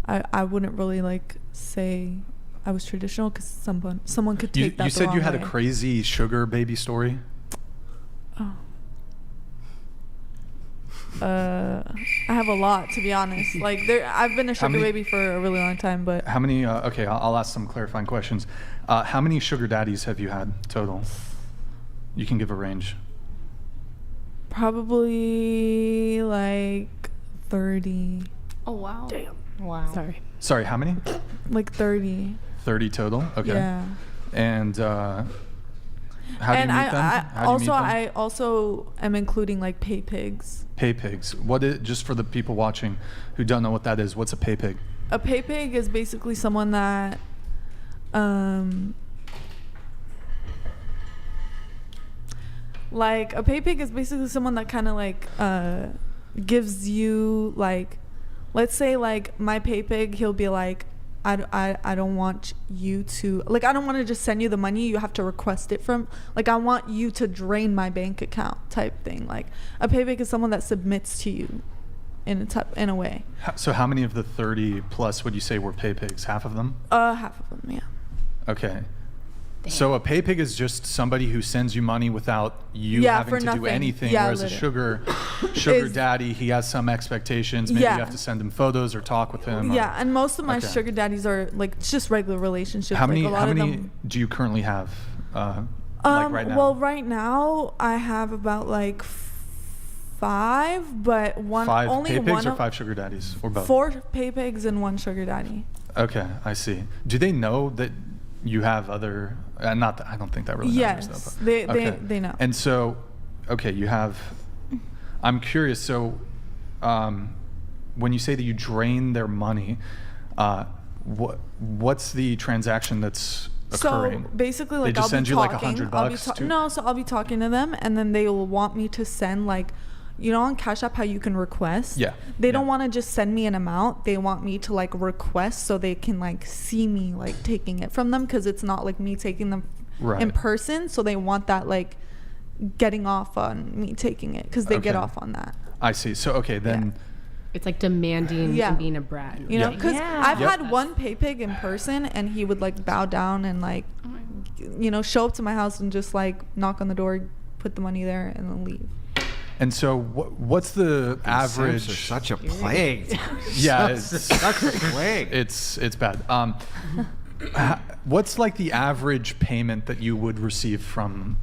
I wouldn't really like say I was traditional because someone could take that You the said wrong you had way. a crazy sugar baby story. Oh. I have a lot, to be honest. Like I've been a sugar baby for a really long time, but how many? Okay, I'll ask some clarifying questions. How many sugar daddies have you had total? You can give a range. probably like 30. Oh, wow. Damn. Wow. Sorry, how many? Like 30. 30 total. Okay. Yeah. And how do you meet them? I also am including like pay pigs. Pay pigs. What is, just for the people watching who don't know what that is, what's a pay pig? A pay pig is basically someone that like a pay pig is basically someone that kind of like gives you like, let's say like my pay pig, he'll be like, I don't want you to, like, I don't want to just send you the money. You have to request it from, like, I want you to drain my bank account type thing. Like, a pay pig is someone that submits to you in a way. So how many of the 30 plus would you say were pay pigs? Half of them? Half of them, yeah. Okay. Damn. So a pay pig is just somebody who sends you money without you having to do anything. Yeah, whereas literally. a sugar daddy, he has some expectations. Maybe you have to send him photos or talk with him. Yeah, and most of my sugar daddies are like just regular relationships. How many? Like, How many do you currently have? Like right now? Well, right now I have about like 5, but one Five only pay pigs one or 5 sugar daddies or both? 4 pay pigs and 1 sugar daddy. Okay, I see. Do they know that you have other? Not that I don't think that really matters. Yes, Though, but, they know. And so, okay, you have. I'm curious. So, when you say that you drain their money, what's the transaction that's occurring? So basically, like, they just I'll send be you talking, like $100. No, so I'll be talking to them, and then they will want me to send like, you know, on Cash App how you can request. Yeah. They don't want to just send me an amount. They want me to like request so they can like see me like taking it from them, because it's not like me taking them in person. So they want that like getting off on me taking it, because they get off on that. I see. So okay, then. Yeah. It's like demanding and being a brat. You know, because I've had one pay pig in person, and he would like bow down and like, you know, show up to my house and just like knock on the door, put the money there, and then leave. And so, what's the average? Simps are such a plague. Yeah, it's such a plague. It's bad. What's like the average payment that you would receive from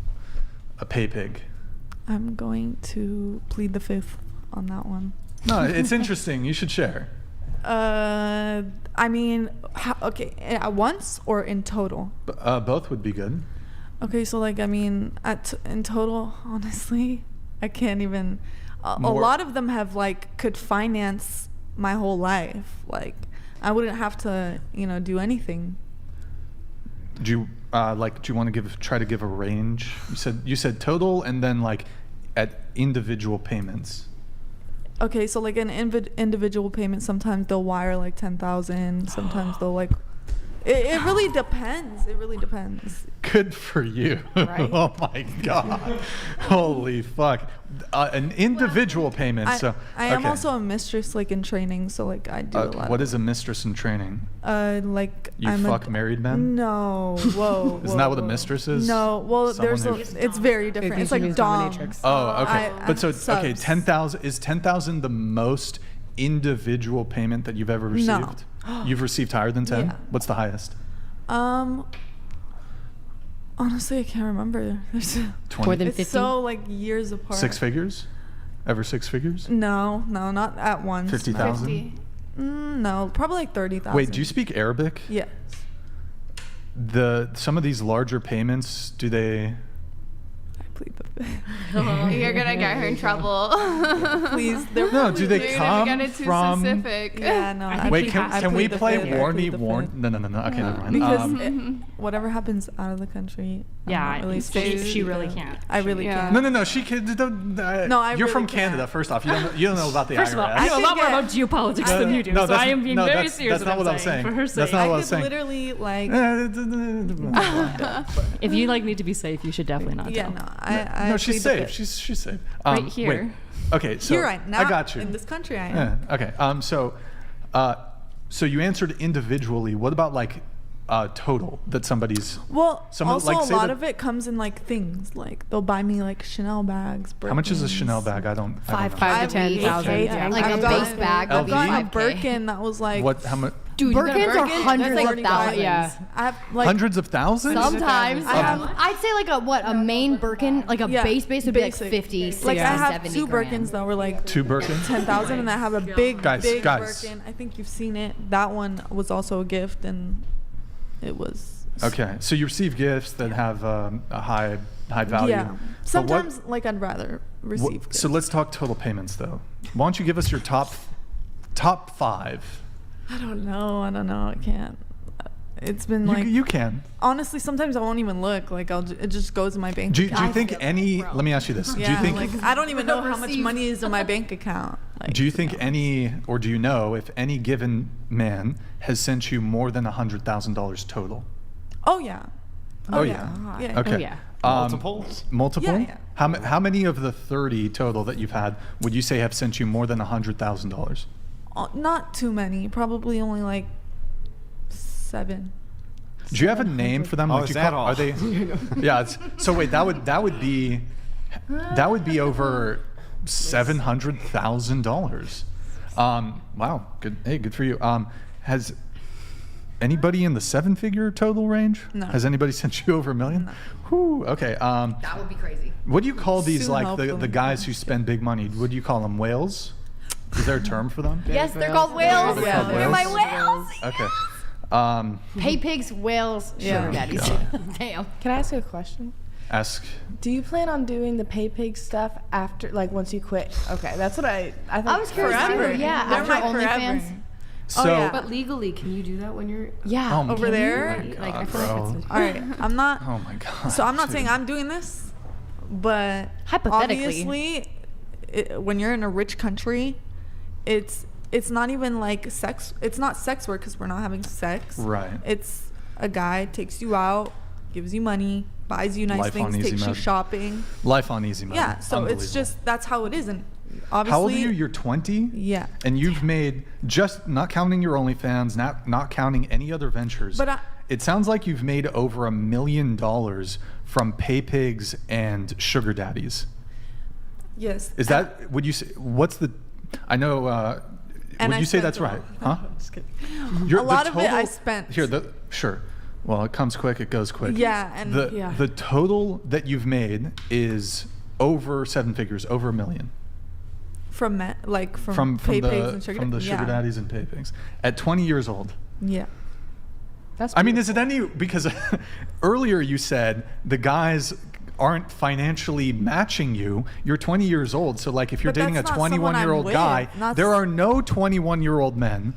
a pay pig? I'm going to plead the fifth on that one. No, it's interesting. You should share. I mean, okay, at once or in total? Both would be good. Okay, so like, I mean, in total, honestly, I can't even. A lot of them have like could finance my whole life. Like, I wouldn't have to, you know, do anything. Do you do you want to try to give a range? You said total, and then like at individual payments. Okay, so like an individual payment, sometimes they'll wire like 10,000. Sometimes they'll like. It really depends. It really depends. Good for you. Right? Oh my God. Holy fuck. An individual payment. I am also a mistress, like in training, so like I do a lot. What is a mistress in training? Like you fuck married men? No. Whoa. Isn't that what a mistress is? No. Well, it's very different. It's like dom. Oh, okay. But okay, 10,000 is 10,000 the most individual payment that you've ever received? No. You've received higher than 10? Yeah. What's the highest? Honestly, I can't remember. There's 20. More than it's 50? so like years apart. 6 figures? Ever 6 figures? No, not at once. 50,000? 50. No, probably like 30,000. Wait, do you speak Arabic? Yes. Some of these larger payments, do they? I plead the fifth. You're gonna get her in trouble. Please. No, do they You're come gonna get it too from? Specific. Yeah, no. Wait, can we play warn me? No. Okay, never mind. Because whatever happens out of the country, Yeah, really she really can't. I really Yeah. can't. No, she can. No, I You're really from can't. Canada. First off, you don't know about the First IRS. of all, I know a lot more about geopolitics than you do, so I am being very serious. That's not what I'm saying. For her That's sake. not what I I was could saying. literally like. If you like need to be safe, you should definitely not Yeah, tell. no. I No, she's plead the safe. fifth. She's safe. Right here. Wait. Okay, so You're right. Now, I got you. in this country, I am. Yeah. Okay. So you answered individually. What about like total that somebody's? Well, also like, a lot that, of it comes in like things. Like they'll buy me like Chanel bags. How much is a Birkins. Chanel bag? I don't know. 5 to 10,000. Yeah. Like I've a gotten- base bag. I've LV? gotten a Birkin that was like. What? How much? Dude, Birkins are hundreds of thousands. Yeah. I have like Hundreds of thousands? Sometimes. I'd say like a main Birkin, like a base would be like basic. 50, 60, Like I have 70 two grand. Birkins that were like 2 Birkins? 10,000, and I have a big Guys. Birkin. I think you've seen it. That one was also a gift, and it was. Okay, so you receive gifts that have a high value. Yeah. But Sometimes, like I'd rather receive. So let's talk total payments, though. Why don't you give us your top 5? I don't know. I can't. It's been like. You can. Honestly, sometimes I won't even look. Like it just goes in my bank. Do you account. think any? Let me ask you this. Yeah, do you think? like, I don't even know how much money is in my bank account. Like, Do you think any, or do you know if any given man has sent you more than $100,000 total? Oh yeah. Oh, yeah. Yeah. Okay. Oh, yeah. Multiples? Multiple? Yeah. How many of the 30 total that you've had would you say have sent you more than $100,000? Not too many. Probably only like 7. Do you have a name for them? Oh, Would is you that call- all? Are they? Yeah. So wait, that would be over $700,000. Wow. Good. Hey, good for you. Has anybody in the 7-figure total range? No. Has anybody sent you over $1 million? No. Whew, okay. That would be crazy. What do you call these, Soon, like the hopefully. guys who spend big money? What do you call them? Whales? Is there a term for them? Yes, they're called whales. They're called They're my whales? whales. Okay. Pay pigs, whales, Yeah. sugar daddies. God. Damn. Can I ask you a question? Ask. Do you plan on doing the pay pig stuff after, like, once you quit? Okay, that's what I thought. I was curious Forever. too. Yeah, They're after my forever. OnlyFans. So. yeah. But legally, can you do that when you're? Yeah. Oh my Over there? Like, I God, feel like bro. it's All right. I'm not. Oh my God. So I'm not dude. saying I'm doing this, but Hypothetically. obviously, when you're in a rich country, it's not even like sex. It's not sex work because we're not having sex. Right. It's a guy takes you out, gives you money, buys you nice Life on things, easy takes you mode. shopping. Life on easy mode. Yeah. So it's Unbelievable. just that's how it is, and obviously. How old are you? You're 20? Yeah. And you've made, just not counting your OnlyFans, not counting any other ventures. But it sounds like you've made over $1 million from pay pigs and sugar daddies. Yes. Is that, would you say, what's the, I know, And would I you say spent that's it right? all. Huh? I'm just kidding. Your- A the lot of it I total- spent. Here, sure. Well, it comes quick, it goes quick. Yeah, and yeah. The total that you've made is over 7 figures, over $1 million. From pay pigs and sugar from the sugar yeah. daddies and pay pigs at 20 years old. Yeah. That's I mean, is it any, because earlier you said the guys aren't financially matching you. You're 20 years old, so like if you're But dating a that's not someone 21-year-old I'm guy, with, not there s- are no 21-year-old men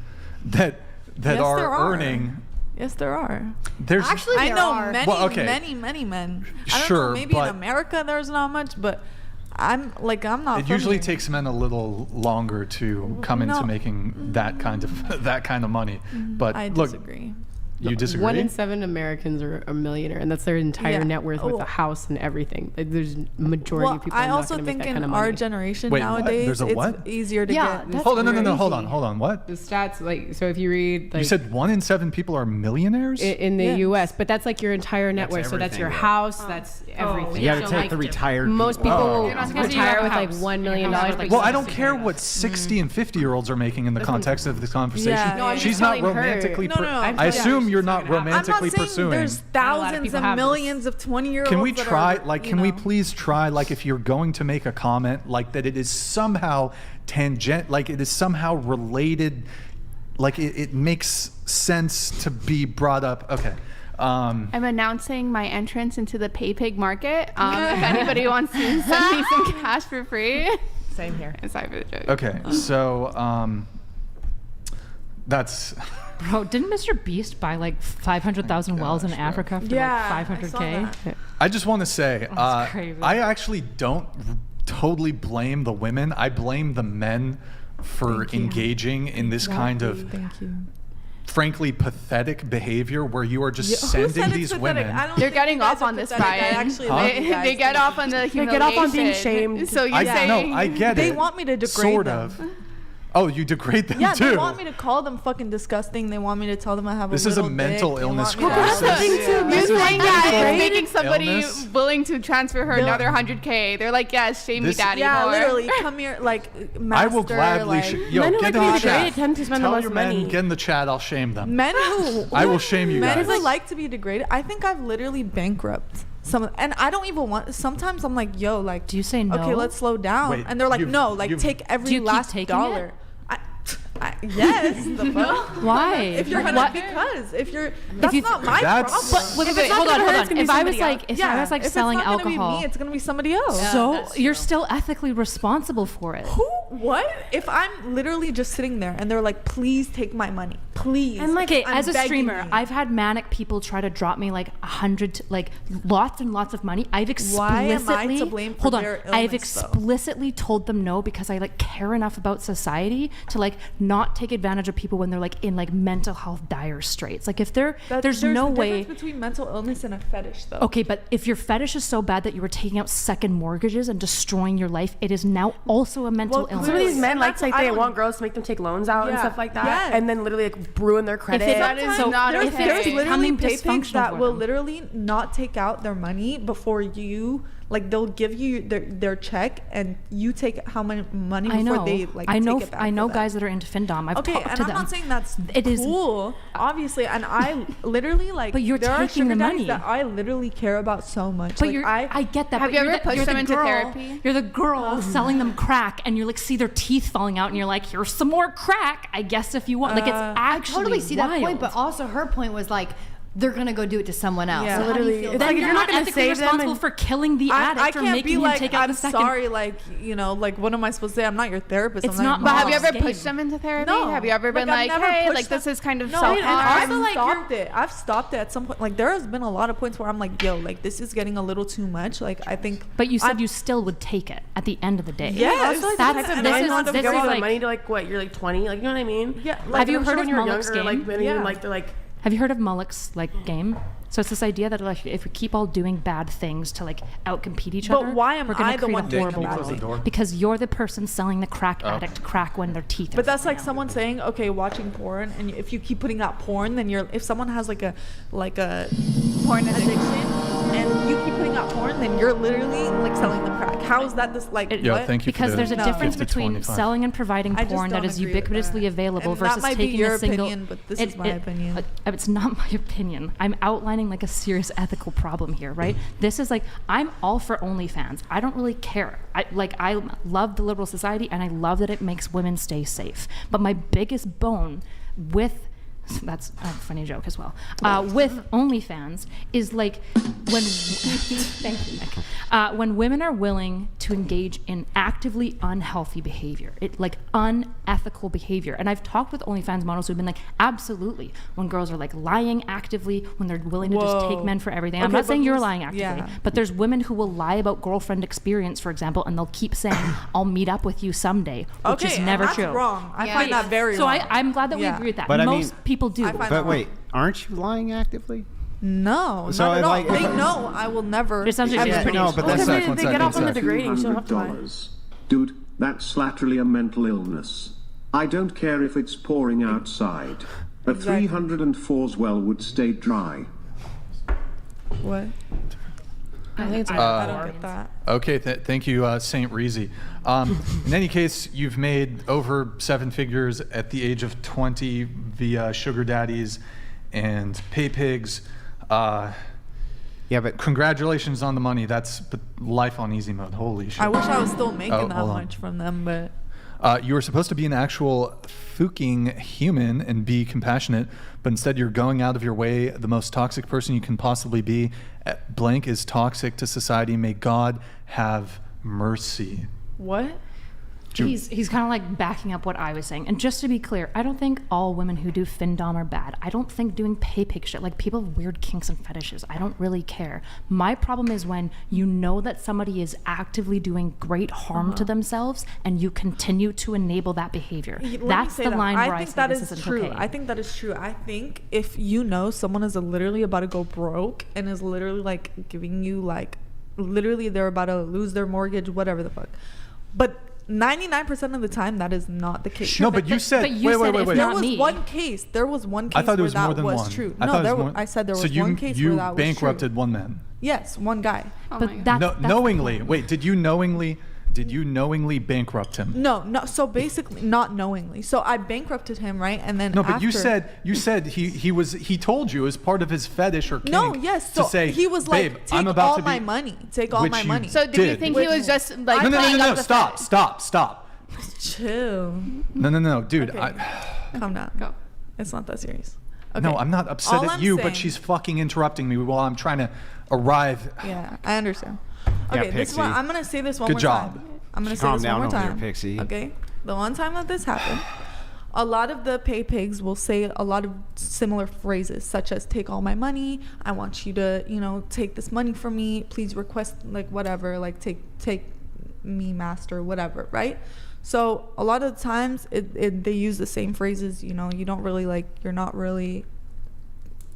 that Yes, there are are. earning. Yes, there are. There's Actually, I there know are. many, Well, okay. many men. I don't Sure, know, maybe in but- America there's not much, but I'm not. it from usually here. takes men a little longer to come into No. making that kind of money. But I look, disagree. you disagree? 1 in 7 Americans are a millionaire, and that's their entire Yeah. net worth with Oh. a house and everything. Like, there's majority Well, of people. I are not also gonna make think that in kind of our money. generation Wait, what? nowadays, There's a it's what? easier to Yeah, get. that's Hold on, no, crazy. hold on. What? The stats, like, so if you read, like, You said 1 in 7 people are millionaires? in the Yes. U.S., but that's like your entire net That's worth. So that's your everything. house, that's everything. You gotta So, take like, the retired most people Oh. retire with like $1 million. Like, Well, I don't care what 60 and 50-year-olds are making in the context of this conversation. Yeah. No, I'm She's just not telling her. romantically. No, no, no. I assume you're not I'm not romantically saying pursuing. there's Not a lot of thousands people and have this. millions of 20-year-olds. Can we that try? are, Like, you can we know. please try? Like, if you're going to make a comment, like that, it is somehow tangent. Like, it is somehow related. Like, it makes sense to be brought up. Okay. I'm announcing my entrance into the pay pig market. If anybody wants to send me some cash for free. Same here. Sorry for the joke. Okay. So, that's. Bro, didn't Mr. Beast buy like 500,000 wells in gosh, Africa for Yeah, like I saw 500K? that. I just want to say, That's crazy. I actually don't totally blame the women. I blame the men for Thank you. engaging in this kind of, Thank you. frankly, pathetic behavior where you are just Who said sending it's these pathetic? women. I don't They're think getting you guys off are on this, pathetic. I Brian. actually Huh? like you guys. They get off on the They humiliation. get off on being shamed. So you're I saying no, I get They it. want me to degrade sort them. of. Oh, you degrade them Yeah, too. they want me to call them fucking disgusting. They want me to tell them I have This a is a little mental dick. They illness want me to- crisis. You're saying it's making somebody illness. willing to transfer her another 100K. They're like, yeah, shame me, This- daddy. Yeah, more. literally. Come here, like, master, I will gladly. like, Yo, Men who get like in to the be degraded chat. tend to spend the Tell most your money. men, get in the chat. I'll shame them. men who I will shame you men guys. who like to be degraded. I think I've literally bankrupt some, and I don't even want. Sometimes I'm like, yo, like, Do you say no? okay, let's slow down, Wait, and they're like, you've- no, like, you've- take Do every you keep last taking dollar. Yes, the fuck? Why? If you're gonna, What? because if you're, that's you- not my That's- problem. But wait, If wait, it's not hold on, gonna hold hurt, on. it's gonna be If I was somebody like, else. if Yeah, I was like if selling it's not gonna alcohol, be me, it's gonna be somebody else. so you're still ethically responsible for it. Who? What? If I'm literally just sitting there and they're like, please take my money, please. And, like, Okay, I'm as a begging streamer, you. I've had manic people try to drop me like 100, like lots and lots of money. I've Why explicitly am I to blame for hold on. their I've illness, though? explicitly told them no because I like care enough about society to like not take advantage of people when they're like in like mental health dire straits. Like if there's no a way. difference between mental illness and a fetish, though. Okay, but if your fetish is so bad that you were taking out second mortgages and destroying your life, it is now also a mental Well, illness. Some of these men And like that's- say I they don't- want girls to make them take loans out and Yeah. stuff like that, Yes. and then literally like ruin their credit. That is Sometimes not there's, okay. there's literally Becoming pay pigs dysfunctional that for will them. literally not take out their money before you, like they'll give you their check and you take how much money I before know. they like I know. take it back I know for them. guys that are into findom. I've Okay, talked and to I'm them. not saying that's It is- cool, obviously, and I literally like. But you're there are taking sugar the daddies money. that I literally care about so much. But like, you're, I get that. Have but you you're ever the- pushed you're them the into girl- therapy? You're the girl selling them crack, and you're like, see their teeth falling out, and you're like, here's some more crack. I guess if you want, like, it's I I actually totally see that point, wild. but also her point was like, they're gonna go do it to someone else. Yeah. So how do you Literally, feel it's about like then if you're you're not not gonna ethically save them responsible and- for killing the I addict or can't making be him like, take out I'm the second. sorry, like, you know, like, what am I supposed to say? I'm not your therapist. It's I'm not your But mom. have you ever Game. pushed them into therapy? No. Have you ever been I've like, never hey, pushed like this them- is kind of No, self and I've harm? stopped it. I've stopped it at some point. Like there has been a lot of points where I'm like, yo, like this is getting a little too much. Like I think. But you said I'm- you still would take it at the end of the day. Yes. Also, like, That's- the type of this men is- who want to this give is all their like- money to like what you're like 20, like you know what I mean? Yeah. Like, Have you I'm heard sure of when you're Mullick's younger, game? like maybe Yeah. like they're like. Have you heard of Mullick's like game? So it's this idea that like if we keep all doing bad things to like outcompete each But other, why am we're gonna I the create one a doing horrible the bad world. thing? door? Because you're the person selling the crack Oh. addict crack when their teeth are But that's falling like out. someone saying, okay, watching porn, and if you keep putting out porn, then you're. If someone has like a porn addiction, and you keep putting out porn, then you're literally like selling them crack. How is that this like? Yo, what? thank you for Because the there's a No. difference 50, between 25. selling and providing I just porn that don't is agree with ubiquitously that. available And that versus might be taking your a single. opinion, but this is my opinion. It's not my opinion. I'm outlining like a serious ethical problem here, right? This is like I'm all for OnlyFans. I don't really care. I love the liberal society and I love that it makes women stay safe. But my biggest bone with that's a funny joke as well. With OnlyFans is like when thank you, Nick. When women are willing to engage in actively unhealthy behavior, like unethical behavior. And I've talked with OnlyFans models who've been like, absolutely. When girls are like lying actively, when they're willing to just take Whoa. men for everything. I'm Okay, not but saying you're who's- lying actively, yeah. but there's women who will lie about girlfriend experience, for example, and they'll keep saying, "I'll meet up with you someday," which Okay, is and never that's true. wrong. I Yeah. find that very So wrong. I'm glad that we Yeah. agree with that. But I Most mean- people do. I find But that wait, aren't you lying actively? No, So, not at all. like, They know I will never. It sounds like ever she's pretty no, useful. but that's Because One they sec, get one off on the sec. degrading, so you don't have to lie. $200. Dude, that's laterally a mental illness. I don't care if it's pouring outside. A Exactly. 304's well would stay dry. What? I think it's I don't get that. Okay, thank you, Saint Reezy. In any case, you've made over 7 figures at the age of 20 via sugar daddies and pay pigs. Yeah, but Congratulations on the money. That's life on easy mode. Holy shit. I wish I was still making Oh, that hold on. much from them, but You were supposed to be an actual fucking human and be compassionate, but instead you're going out of your way. The most toxic person you can possibly be. Blank is toxic to society. May God have mercy. what? He's kind of like backing up what I was saying. And just to be clear, I don't think all women who do findom are bad. I don't think doing pay pig shit, like people have weird kinks and fetishes. I don't really care. My problem is when you know that somebody is actively doing great harm to themselves and you continue to enable that behavior. Let me That's say the that. line I where I think say that this is isn't true. okay. I think that is true. I think if you know someone is literally about to go broke and is literally like giving you like literally they're about to lose their mortgage, whatever the fuck. But 99% of the time that is not the case. No, but you said wait. There was one case. There was one case I thought it was where more that than was one. true. I said there was one case where that was true. So you bankrupted one man. Yes, one guy. Oh But my God. that's Knowingly. Wait, did you knowingly bankrupt him? No. So basically, not knowingly. So I bankrupted him, right? And then No, but you said he told you as part of his fetish or kink. No, yes. So to say, he was like, babe, take I'm about all to be, my money. Take all which my you money. So do you think he was just like No, playing up the stop. Chill. No, dude. Okay. Calm down. Go. It's not that serious. Okay. No, I'm not upset All at I'm you, saying- but she's fucking interrupting me while I'm trying to arrive. Yeah, I understand. Okay, this is what Pixie. I'm gonna say this one Good more job. time. I'm gonna say Calm this one down more over there, time. Pixie. Okay, the one time that this happened, a lot of the pay pigs will say a lot of similar phrases, such as "take all my money," "I want you to, take this money from me. Please request like whatever, like take me, master, whatever." Right? So a lot of the times they use the same phrases. You don't really you're not really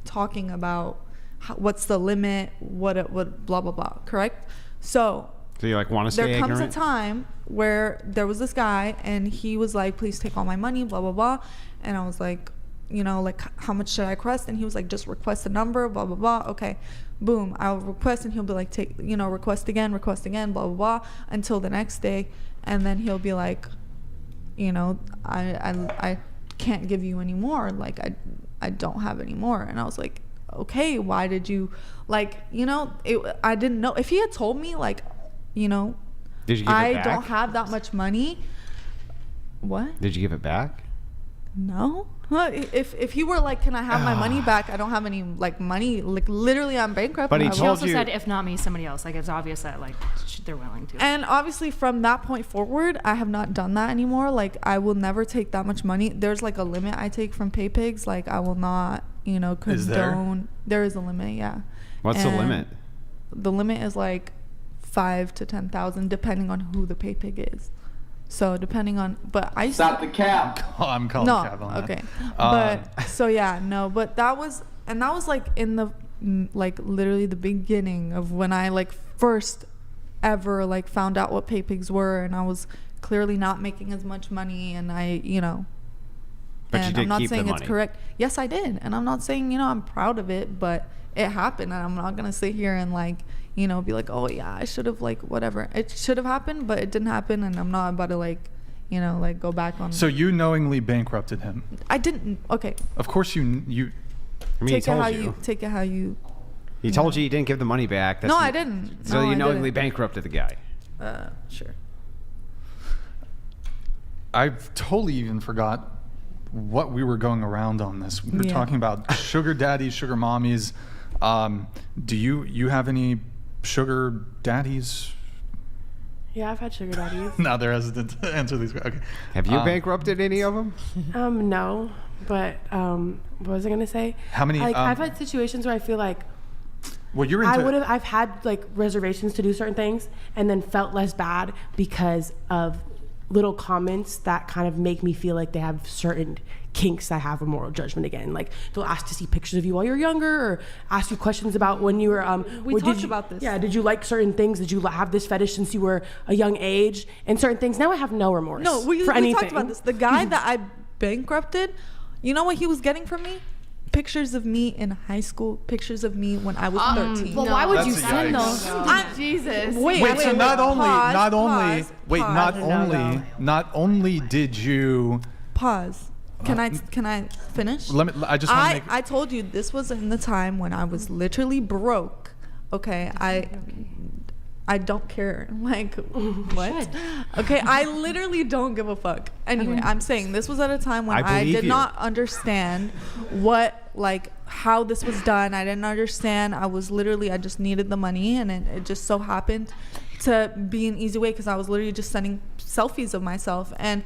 talking about what's the limit, what blah blah blah. Correct? So you want to stay there ignorant? comes a time where there was this guy and he was like, please take all my money, blah blah blah, and I was like, how much should I request? And he was like, just request a number, blah blah blah. Okay, boom, I'll request, and he'll be like, request again, blah blah blah, until the next day, and then he'll be like, I can't give you any more, I don't have any more. And I was like, okay, why did you I didn't know. If he had told me Did you give it I back? don't have that much money. What? Did you give it back? No. If he were like, can I have my money back? I don't have any money. Literally, I'm bankrupt. But he She told also you. said, if not me, somebody else. It's obvious that they're willing to. And obviously, from that point forward, I have not done that anymore. I will never take that much money. There's a limit I take from pay pigs. I will not, condone. Is there? There is a limit, yeah. What's the limit? The limit is 5,000 to 10,000, depending on who the pay pig is. So depending on, but I Stop the cap. Oh, I'm calling no, Cav on that. okay, but so yeah, no, but that was in the literally the beginning of when I first ever found out what pay pigs were, and I was clearly not making as much money, and But and you did I'm not keep the saying it's money. correct. Yes, I did, and I'm not saying I'm proud of it, but it happened, and I'm not gonna sit here and be like, oh yeah, I should have whatever. It should have happened, but it didn't happen, and I'm not about to go back on. So you knowingly bankrupted him. I didn't. Okay. Of course you. I mean, Take he it told how you. Take it how you. He told you didn't give the money back. No, I didn't. So No, you I knowingly didn't. bankrupted the guy. Sure. I've totally even forgot what we were going around on this. We were Yeah. talking about sugar daddies, sugar mommies. Do you have any sugar daddies? Yeah, I've had sugar daddies. No, they're hesitant to answer these. Okay. Have you bankrupted any of them? No, but what was I gonna say? How many? I've had situations where I feel like Well, you're into. I've had reservations to do certain things and then felt less bad because of little comments that kind of make me feel like they have certain kinks I have a moral judgment again. They'll ask to see pictures of you while you're younger, or ask you questions about when you were We talked about this. Yeah, did you like certain things? Did you have this fetish since you were a young age and certain things? Now I have no remorse No, we for anything. talked about this. The guy that I bankrupted, you know what he was getting from me? Pictures of me in high school, pictures of me when I was 13. Well, why would you That's a send yikes. those? Jesus. Wait, so not only, pause. not only did you. Pause. Can I finish? I just want to make. I told you this was in the time when I was literally broke. Okay, I don't care. What? Okay, I literally don't give a fuck. Anyway, I'm saying this was at a time when I believe did you. not understand how this was done. I didn't understand. I just needed the money, and it just so happened to be an easy way because I was literally just sending selfies of myself, and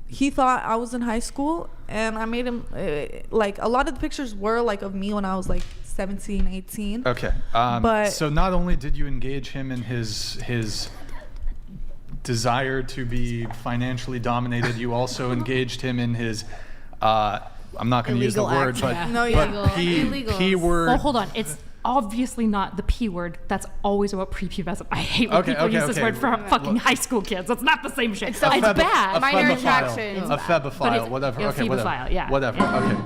he thought I was in high school, and I made him a lot of the pictures were of me when I was 17, 18. Okay. But so not only did you engage him in his desire to be financially dominated, you also engaged him in his. I'm not going to use the Illegal word, acts, but yeah. No, yeah. but he Illegals. were. Well, hold on. It's obviously not the P word. That's always about prepubescent. I hate when people use this word for fucking high school kids. It's not the same shit. It's bad. Minor attraction. A febophile, whatever. A Okay, whatever. phebophile, yeah. Whatever. Yeah. Okay.